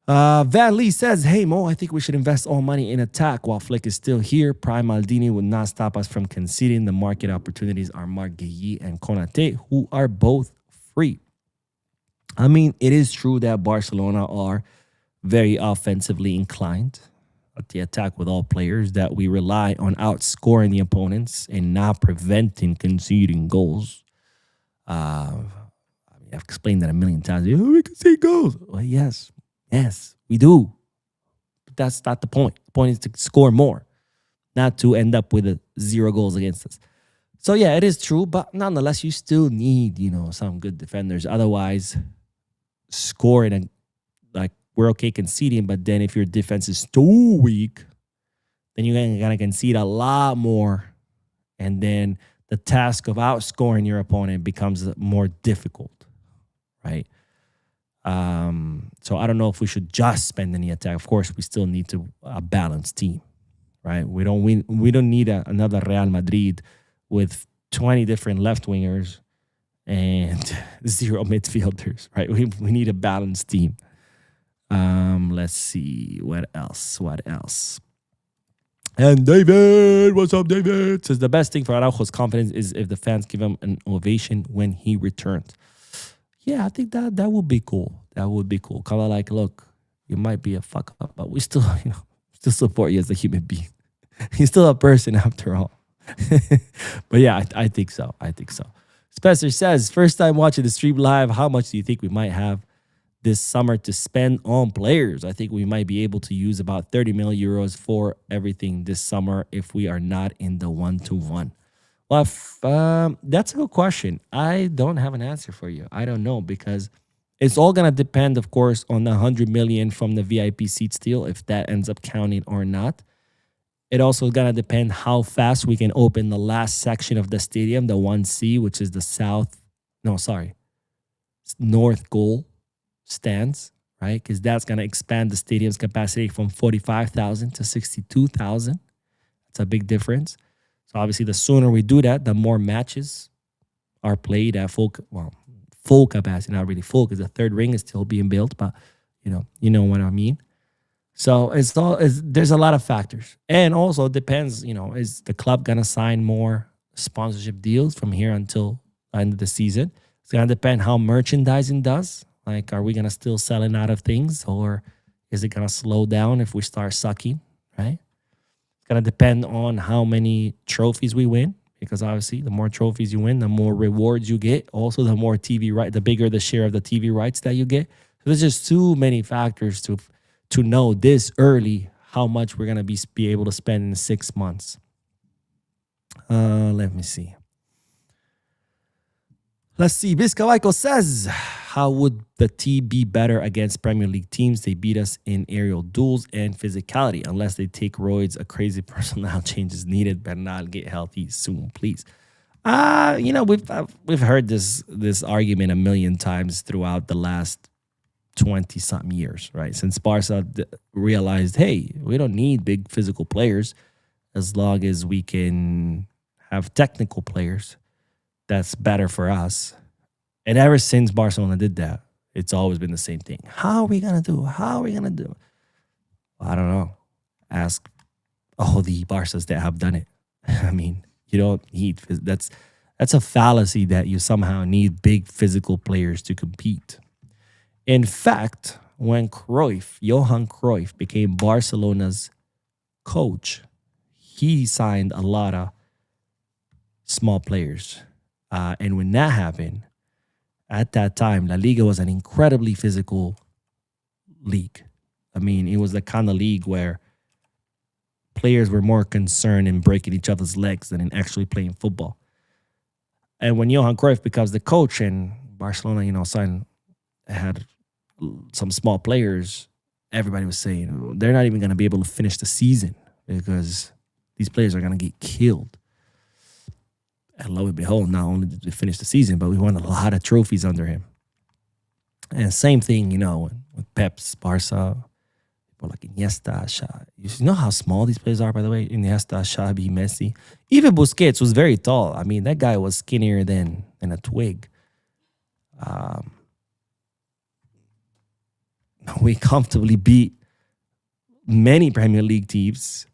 [SPEAKER 1] Van Lee says, hey, Mo, I think we should invest all money in attack while Flick is still here. Prime Maldini would not stop us from conceding. The market opportunities are Marc Guéhi and Konate, who are both free. I mean, it is true that Barcelona are very offensively inclined at the attack with all players, that we rely on outscoring the opponents and not preventing conceding goals. I've explained that a million times. Oh, we can see goals. Well, yes, we do. But that's not the point. The point is to score more, not to end up with 0 goals against us. So yeah, it is true, but nonetheless, you still need, some good defenders. Otherwise, scoring and like we're okay conceding, but then if your defense is too weak, then you're gonna concede a lot more, and then the task of outscoring your opponent becomes more difficult, right? So I don't know if we should just spend any attack. Of course, we still need a balanced team, right? We don't need another Real Madrid with 20 different left wingers and 0 midfielders, right? We need a balanced team. Let's see what else. And David, what's up, David? Says the best thing for Araujo's confidence is if the fans give him an ovation when he returns. Yeah, I think that would be cool. That would be cool. Kind of like, look, you might be a fuck up, but we still, still support you as a human being. He's still a person after all. But yeah, I think so. Spencer says, first time watching the stream live, how much do you think we might have this summer to spend on players? I think we might be able to use about 30 million euros for everything this summer if we are not in the 1-to-1. Well, that's a good question. I don't have an answer for you. I don't know, because it's all going to depend, of course, on the 100 million from the VIP seats deal, if that ends up counting or not. It also going to depend how fast we can open the last section of the stadium, the 1C, which is the north goal stands, right? Because that's going to expand the stadium's capacity from 45,000 to 62,000. That's a big difference. So obviously, the sooner we do that, the more matches are played at full capacity. Not really full, because the third ring is still being built, but you know what I mean. So there's a lot of factors, and also it depends. Is the club gonna sign more sponsorship deals from here until the end of the season? It's gonna depend how merchandising does. Like, are we gonna still selling out of things, or is it gonna slow down if we start sucking? Right? It's gonna depend on how many trophies we win, because obviously the more trophies you win, the more rewards you get. Also, the more TV right, the bigger the share of the TV rights that you get. So there's just too many factors to know this early how much we're going to be able to spend in 6 months. Let me see. Let's see. Vizcavaiko says, how would the team be better against Premier League teams? They beat us in aerial duels and physicality. Unless they take roids, a crazy personnel change is needed. Better not get healthy soon, please. We've heard this argument a million times throughout the last 20-something years, right? Since Barca realized, hey, we don't need big physical players as long as we can have technical players. That's better for us. And ever since Barcelona did that, it's always been the same thing. How are we going to do? Well, I don't know. Ask all the Barcas that have done it. I mean, you don't need... That's a fallacy that you somehow need big physical players to compete. In fact, when Johan Cruyff, became Barcelona's coach, he signed a lot of small players. And when that happened, at that time, La Liga was an incredibly physical league. I mean, it was the kind of league where players were more concerned in breaking each other's legs than in actually playing football. And when Johan Cruyff becomes the coach and Barcelona, had some small players, everybody was saying they're not even going to be able to finish the season because these players are going to get killed. And lo and behold, not only did we finish the season, but we won a lot of trophies under him. And same thing, with Pep's Barca, people like Iniesta, Xavi. You know how small these players are, by the way? Iniesta, Xavi, Messi. Even Busquets was very tall. I mean, that guy was skinnier than a twig. We comfortably beat many Premier League teams.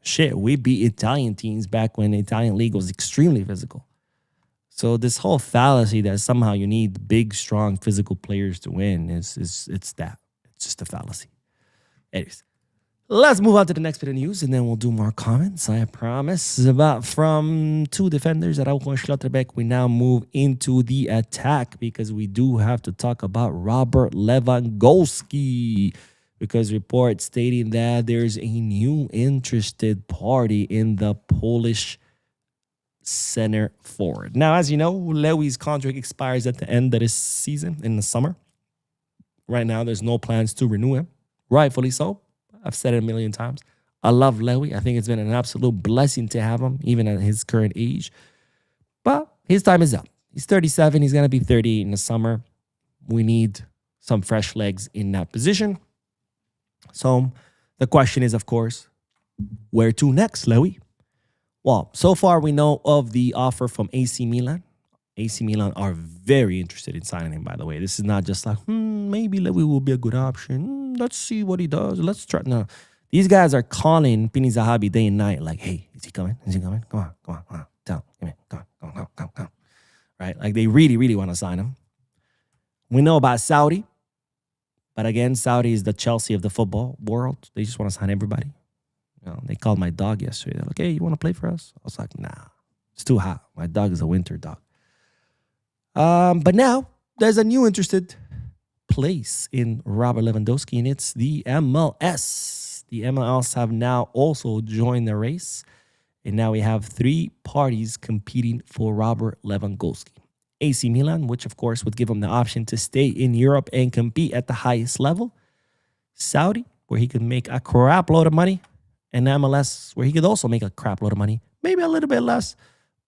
[SPEAKER 1] Shit, we beat Italian teams back when the Italian league was extremely physical. So this whole fallacy that somehow you need big, strong, physical players to win it's that. It's just a fallacy. Anyways, Let's move on to the next bit of news, and then we'll do more comments. I promise. About from two defenders, Araujo and Schlotterbeck, we now move into the attack because we do have to talk about Robert Lewandowski. Because reports stating that there's a new interested party in the Polish center forward. Now, as you know, Lewy's contract expires at the end of this season in the summer. Right now, there's no plans to renew him. Rightfully so. I've said it a million times. I love Lewy. I think it's been an absolute blessing to have him, even at his current age. But his time is up. He's 37. He's going to be 38 in the summer. We need some fresh legs in that position. So the question is, of course, where to next, Lewy? Well, so far we know of the offer from AC Milan. AC Milan are very interested in signing him, by the way. This is not just like, maybe Lewy will be a good option. Let's see what he does. Let's try. No, these guys are calling Pini Zahabi day and night like, hey, is he coming? Is he coming? Come on. Tell him. Come on. Right? Like they really, really want to sign him. We know about Saudi. But again, Saudi is the Chelsea of the football world. They just want to sign everybody. You know, they called my dog yesterday. They're like, hey, you want to play for us? I was like, nah, it's too hot. My dog is a winter dog. But now there's a new interested place in Robert Lewandowski, and it's the MLS. The MLS have now also joined the race, and now we have 3 parties competing for Robert Lewandowski. AC Milan, which of course would give him the option to stay in Europe and compete at the highest level. Saudi, where he could make a crap load of money. And MLS, where he could also make a crap load of money. Maybe a little bit less,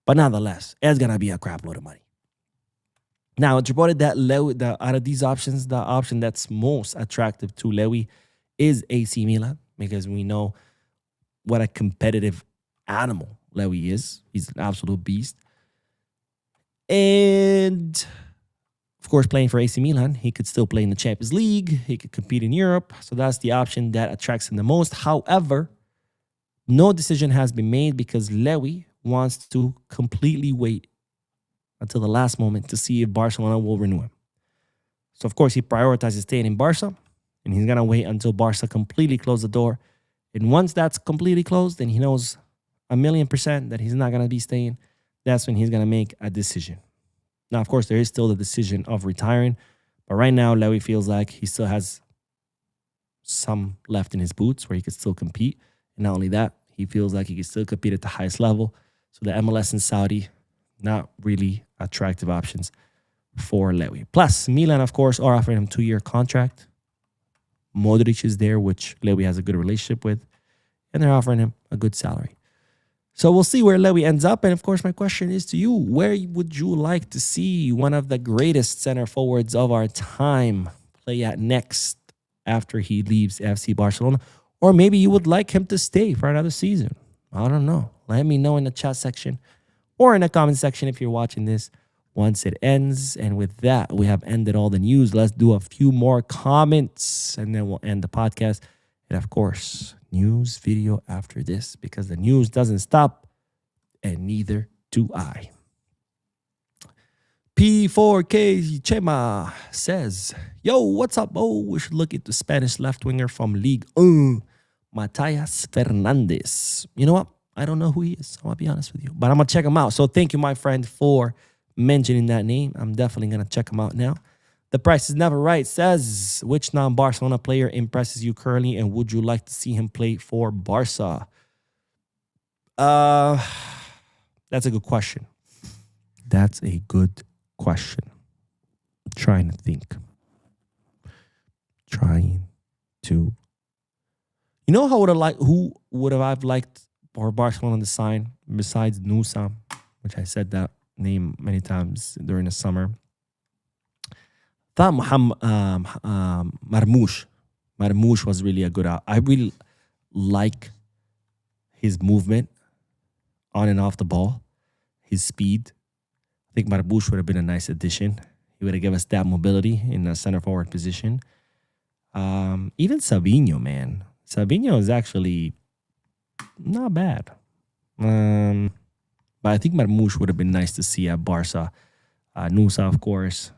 [SPEAKER 1] but nonetheless, it's going to be a crap load of money. Now, it's reported that out of these options, the option that's most attractive to Lewy is AC Milan, because we know what a competitive animal Lewy is. He's an absolute beast. And, of course, playing for AC Milan, he could still play in the Champions League. He could compete in Europe. So that's the option that attracts him the most. However, no decision has been made because Lewy wants to completely wait until the last moment to see if Barcelona will renew him. So, of course, he prioritizes staying in Barca, and he's going to wait until Barca completely close the door. And once that's completely closed, and he knows 1,000,000% that he's not going to be staying, that's when he's going to make a decision. Now, of course, there is still the decision of retiring. But right now, Lewy feels like he still has some left in his boots where he could still compete. And not only that, he feels like he can still compete at the highest level. So the MLS and Saudi, not really attractive options for Lewy. Plus, Milan, of course, are offering him a 2-year contract. Modric is there, which Lewy has a good relationship with. And they're offering him a good salary. So we'll see where Lewy ends up. And of course, my question is to you, where would you like to see one of the greatest center forwards of our time play at next after he leaves FC Barcelona? Or maybe you would like him to stay for another season. I don't know. Let me know in the chat section or in the comment section if you're watching this once it ends. And with that, we have ended all the news. Let's do a few more comments and then we'll end the podcast. And of course, news video after this because the news doesn't stop and neither do I. P4K Chema says, yo, what's up? Oh, we should look at the Spanish left winger from League Matias Fernandez. You know what? I don't know who he is. I'm going to be honest with you, but I'm going to check him out. So thank you, my friend, for mentioning that name. I'm definitely going to check him out now. The Price is Never Right says, which non-Barcelona player impresses you currently and would you like to see him play for Barca? That's a good question. That's a good question. I'm trying to think. You know who would have I've liked for Barcelona to sign besides Nusa, which I said that name many times during the summer. Thought Marmoush. Marmoush was really a good out. I really like his movement on and off the ball, his speed. I think Marmoush would have been a nice addition. He would have given us that mobility in the center forward position. Even Savinho, man. Savinho is actually not bad. But I think Marmoush would have been nice to see at Barca. Nusa, of course.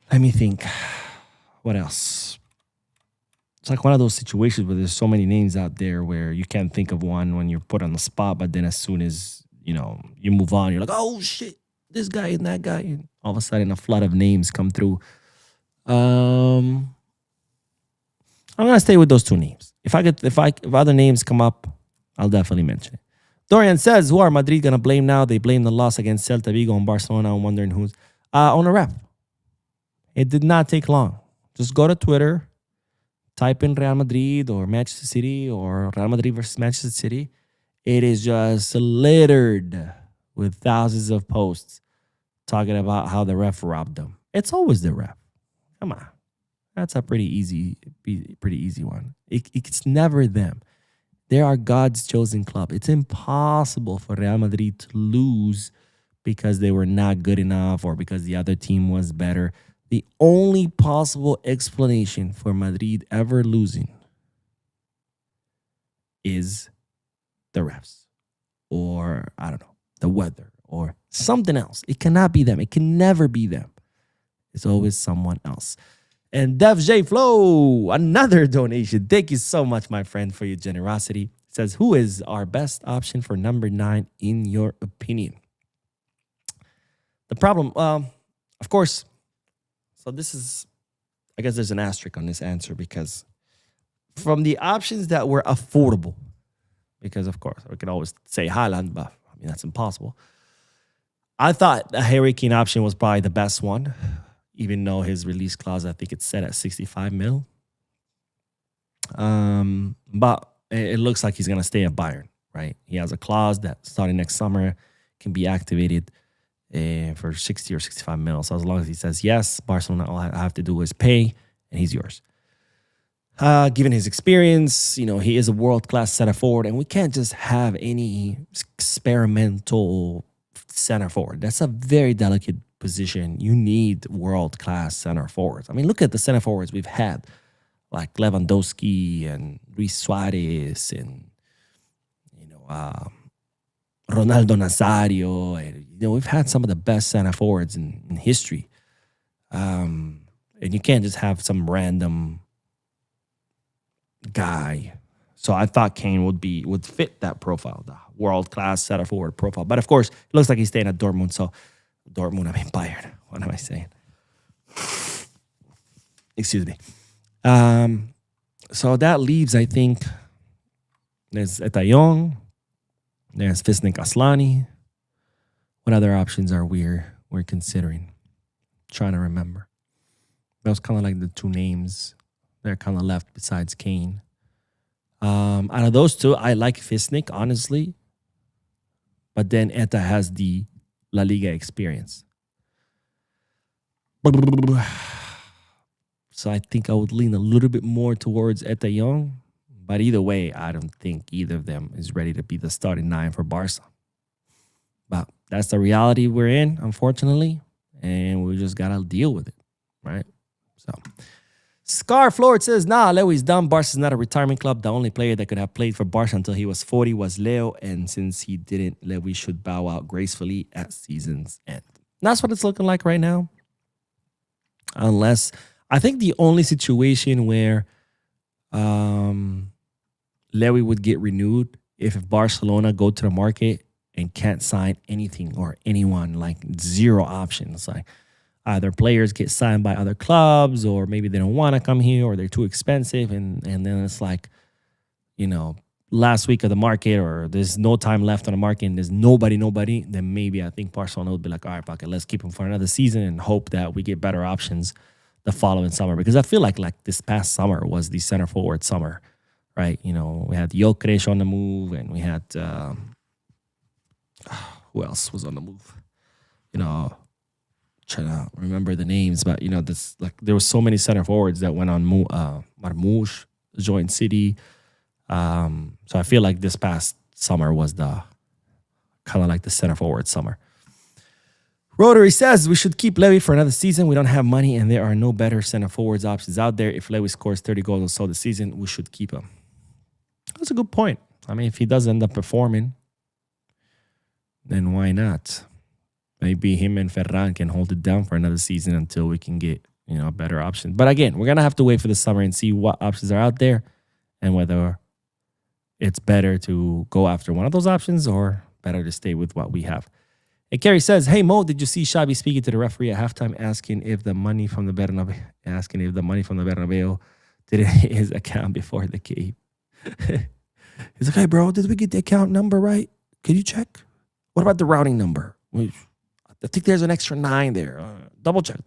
[SPEAKER 1] Let me think. What else? it's like one of those situations where there's so many names out there where you can't think of one when you're put on the spot, but then as soon as, you move on, you're like, oh shit, this guy and that guy. And all of a sudden a flood of names come through. I'm gonna stay with those two names. If other names come up, I'll definitely mention it. Dorian says, who are Madrid gonna blame now? They blame the loss against Celta Vigo and Barcelona. I'm wondering who's on a rep. It did not take long. Just go to Twitter, type in Real Madrid or Manchester City or Real Madrid versus Manchester City. It is just littered with thousands of posts talking about how the ref robbed them. It's always the ref. Come on. That's a pretty easy one. It's never them. They are God's chosen club. It's impossible for Real Madrid to lose because they were not good enough or because the other team was better. The only possible explanation for Madrid ever losing is the refs or, I don't know, the weather or something else. It cannot be them. It can never be them. It's always someone else. And Dev J Flow, another donation. Thank you so much, my friend, for your generosity. It says, who is our best option for number 9 in your opinion? The problem, of course, so this is, I guess there's an asterisk on this answer because from the options that were affordable, because of course, we could always say Haaland, but I mean, that's impossible. I thought the Harry Kane option was probably the best one, even though his release clause, I think it's set at 65 mil. But it looks like he's going to stay at Bayern, right? He has a clause that starting next summer can be activated for 60 or 65 mil. So as long as he says yes, Barcelona, all I have to do is pay, and he's yours. Given his experience, he is a world-class center forward, and we can't just have any experimental center forward. That's a very delicate position. You need world-class center forwards. I mean, look at the center forwards we've had, like Lewandowski and Luis Suarez and, Ronaldo Nazario. And, we've had some of the best center forwards in history. And you can't just have some random guy. So I thought Kane would fit that profile, the world-class center forward profile. But of course, it looks like he's staying at Dortmund. So Bayern. What am I saying? Excuse me. So that leaves, I think, there's Etayong, there's Fisnik Aslani. What other options are we're considering? Trying to remember. Those kind of like the two names that are kind of left besides Kane. Out of those two, I like Fisnik, honestly. But then Eta has the La Liga experience. So I think I would lean a little bit more towards Etayong. But either way, I don't think either of them is ready to be the starting 9 for Barca. But that's the reality we're in, unfortunately. And we just got to deal with it, right? So Scar Floyd says, nah, Lewy's done. Barca's not a retirement club. The only player that could have played for Barca until he was 40 was Leo. And since he didn't, Lewy should bow out gracefully at season's end. And that's what it's looking like right now. Unless, I think the only situation where Lewy would get renewed if Barcelona go to the market and can't sign anything or anyone, like zero options. Like either players get signed by other clubs or maybe they don't want to come here or they're too expensive. And then it's like, last week of the market or there's no time left on the market and there's nobody, then maybe I think Barcelona would be like, all right, Barca, let's keep him for another season and hope that we get better options the following summer. Because I feel like this past summer was the center forward summer, right? We had Gyökeres on the move and we had, who else was on the move? Trying to remember the names, but there was so many center forwards that went on. Marmoush joined City. So I feel like this past summer was the kind of like the center forward summer. Rotary says we should keep Lewis for another season. We don't have money and there are no better center forwards options out there. If Lewis scores 30 goals or so this season, we should keep him. That's a good point. I mean, if he does end up performing, then why not? Maybe him and Ferran can hold it down for another season until we can get a better option. But again, we're going to have to wait for the summer and see what options are out there and whether it's better to go after one of those options or better to stay with what we have. And Kerry says, hey, Mo, did you see Xavi speaking to the referee at halftime asking if the money from the Bernabeu did it hit his account before the game? He's like, hey, bro, did we get the account number right? Can you check? What about the routing number? I think there's an extra 9 there. Double check.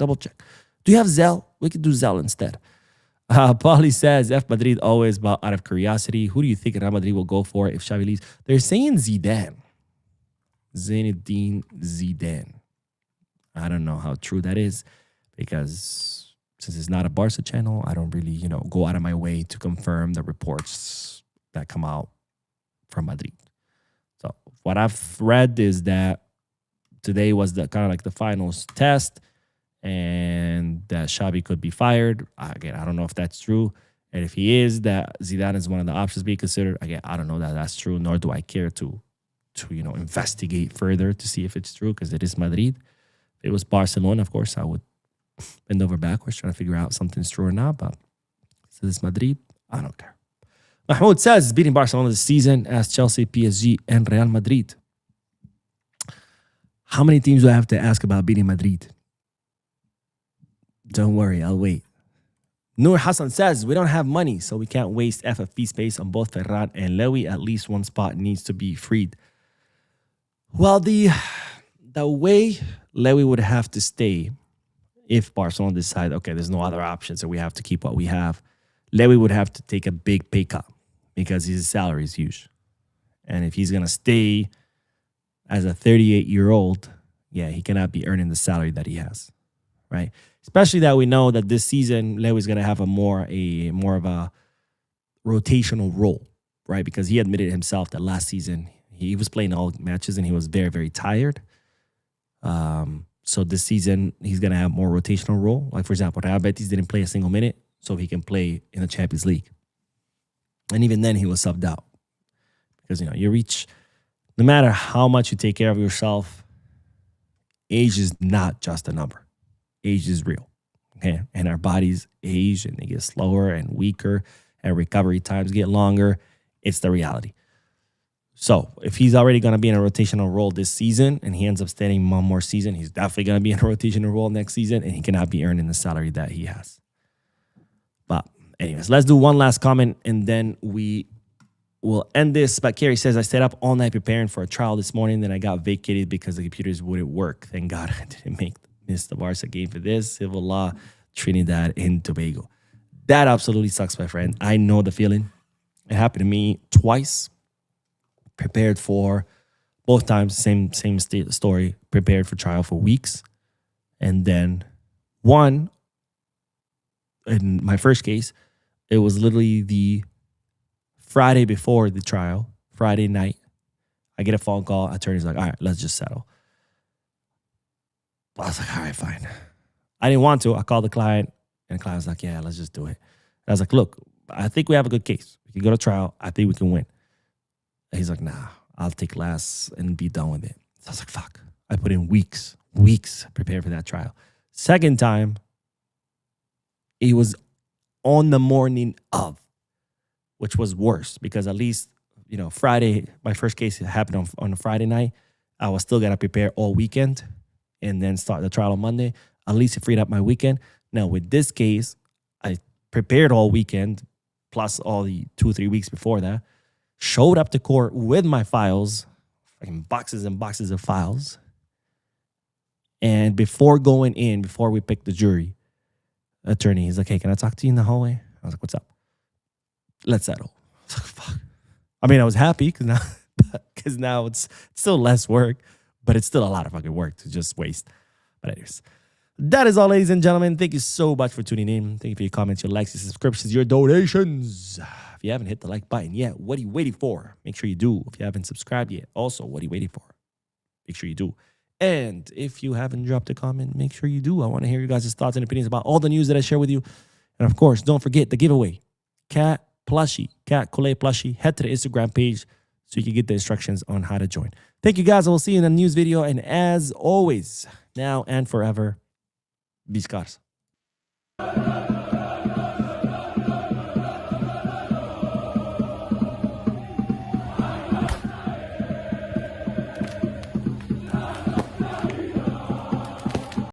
[SPEAKER 1] Do you have Zelle? We could do Zelle instead. Paulie says, F Madrid always out of curiosity. Who do you think Real Madrid will go for if Xavi leaves? They're saying Zidane. Zinedine Zidane. I don't know how true that is because since it's not a Barca channel, I don't really, go out of my way to confirm the reports that come out from Madrid. So what I've read is that today was the kind of like the finals test and that Xavi could be fired. Again, I don't know if that's true. And if he is, that Zidane is one of the options being considered. Again, I don't know that that's true, nor do I care to investigate further to see if it's true because it is Madrid. If it was Barcelona, of course, I would bend over backwards trying to figure out if something's true or not. But since it's Madrid, I don't care. Mahmoud says, beating Barcelona this season as Chelsea, PSG, and Real Madrid. How many teams do I have to ask about beating Madrid? Don't worry, I'll wait. Noor Hassan says, we don't have money, so we can't waste FFP space on both Ferran and Lewy. At least one spot needs to be freed. Well, the way Lewy would have to stay if Barcelona decide, okay, there's no other option, so we have to keep what we have, Lewy would have to take a big pay cut because his salary is huge. And if he's going to stay as a 38-year-old, he cannot be earning the salary that he has, right? Especially that we know that this season, Lewy's going to have a more of a rotational role, right? Because he admitted himself that last season he was playing all matches and he was very, very tired. So this season, he's going to have more rotational role. Like, for example, Real Betis didn't play a single minute, so he can play in the Champions League. And even then, he was subbed out. Because, you reach, no matter how much you take care of yourself, age is not just a number. Age is real. Okay? And our bodies age and they get slower and weaker and recovery times get longer. It's the reality. So if he's already going to be in a rotational role this season and he ends up staying one more season, he's definitely going to be in a rotational role next season and he cannot be earning the salary that he has. But anyways, let's do one last comment and then we will end this. But Kerry says, I stayed up all night preparing for a trial this morning. Then I got vacated because the computers wouldn't work. Thank God I didn't miss the Barca game for this. Civil law, Trinidad and Tobago. That absolutely sucks, my friend. I know the feeling. It happened to me twice. Prepared for both times, same story. Prepared for trial for weeks. And then one, in my first case, it was literally the Friday before the trial, Friday night. I get a phone call. Attorney's like, all right, let's just settle. I was like, all right, fine. I didn't want to. I called the client, and the client was like, yeah, let's just do it. I was like, look, I think we have a good case. We can go to trial. I think we can win. And he's like, nah, I'll take less and be done with it. So I was like, fuck. I put in weeks prepared for that trial. Second time, it was on the morning of, which was worse because at least, Friday, my first case happened on a Friday night. I was still going to prepare all weekend and then start the trial on Monday. At least it freed up my weekend. Now, with this case, I prepared all weekend, plus all the 2-3 weeks before that. Showed up to court with my files, fucking boxes and boxes of files. And before going in, before we picked the jury, attorney, he's like, hey, can I talk to you in the hallway? I was like, what's up? Let's settle. I was like, fuck. I mean, I was happy because now it's still less work, but it's still a lot of fucking work to just waste. But anyways, that is all, ladies and gentlemen. Thank you so much for tuning in. Thank you for your comments, your likes, your subscriptions, your donations. If you haven't hit the like button yet, what are you waiting for? Make sure you do. If you haven't subscribed yet, also, what are you waiting for? Make sure you do. And if you haven't dropped a comment, make sure you do. I want to hear you guys' thoughts and opinions about all the news that I share with you. And of course, don't forget the giveaway. Cat plushie, Cat Collet plushie. Head to the Instagram page so you can get the instructions on how to join. Thank you guys. I will see you in the news video. And as always, now and forever, Viscars.
[SPEAKER 2] Bye.